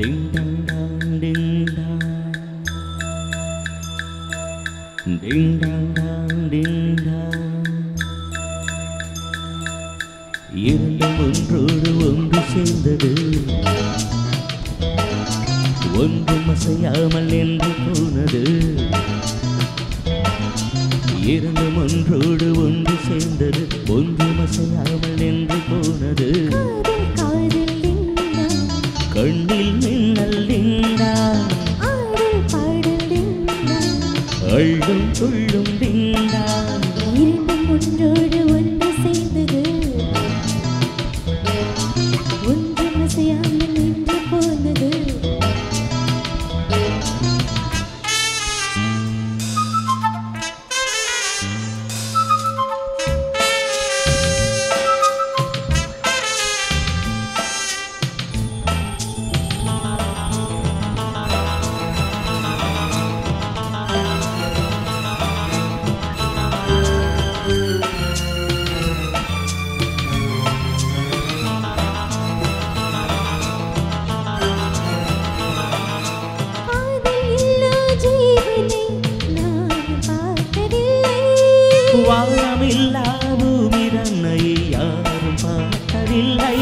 Ding dang dang ding dang. Ding dang dang ding dang. இரண்டும் ஒன்றோடு ஒன்று சேர்ந்தது ஒன்றும் அசையாமல் நின்று போனது இரண்டும் ஒன்றோடு ஒன்று சேர்ந்தது ஒன்றும் அசையாமல் நின்று போனது கண்ணில் மின்னல் டிங்கா அள்ளும் துள்ளும் டிங்கா இரண்டும் ஒன்றோடு ஒன்று சேர்ந்தது ஒன்றும் அசையாமல் நின்று போனது வாழமில்லா பூமி தன்னை யாரும் பார்த்ததில்லை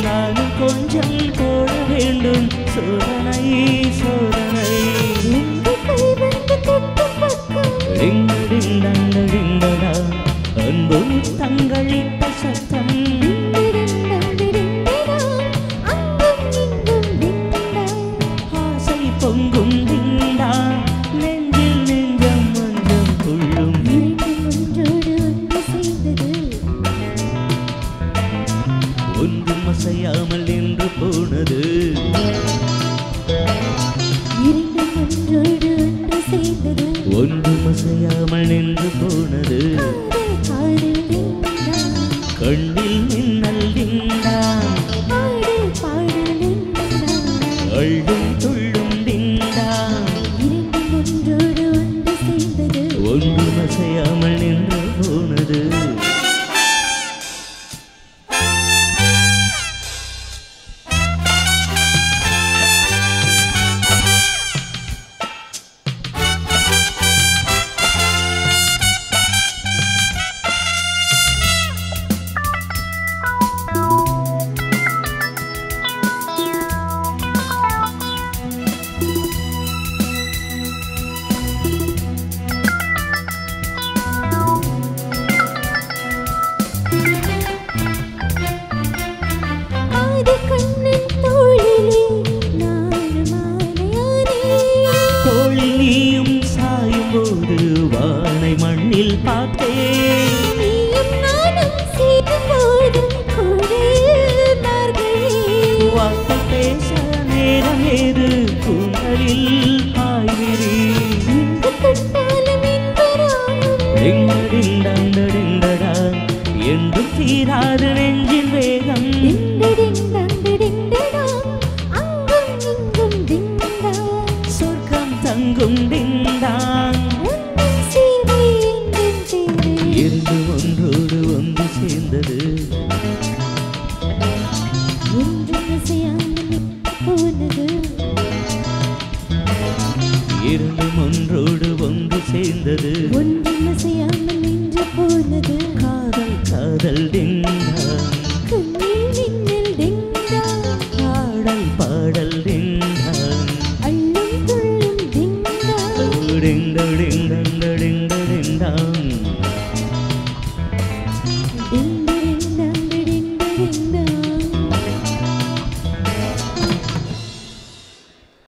நானும் கொஞ்சம் போட வேண்டும் சோதனை சோதனை டிங்கடிண்டா அன்பு தங்களிட்ட சத்தம் பொங்கும் டிங்கா நெஞ்சில் நெஞ்சம் மஞ்சம் கொள்ளும் ஒன்றோடு ஒன்று சேர்ந்தது ஒன்றும் அசையாமல் நின்று போனது இரண்டும் ஒன்றோடு ஒன்று சேர்ந்தது ஒன்றும் அசையாமல் நின்று போனது கண்ணில் மின்னல் டிங்கா அள்ளும் துள்ளும் டிங்கா இரண்டும் ஒன்றோடு ஒன்று சேர்ந்தது ஒன்றும் அசையாமல் நின்று போனது தோளில் நீயும் சாயும் போது வானை மண்ணில் பார்த்தேன் வார்த்தை பேச நேரம் ஏது கூந்தலில் பாய்விரி டிங்கடிண்டா என்றும் தீராது நெஞ்சின் வேகம் சொர்க்கம் தங்கும் டிங்டாங் இரண்டு ஒன்றோடு ஒன்று சேர்ந்தது இரண்டும் ஒன்றோடு ஒன்று சேர்ந்தது ஒன்றும் அசையாமல் நின்று போனது காதல் காதல் டிங்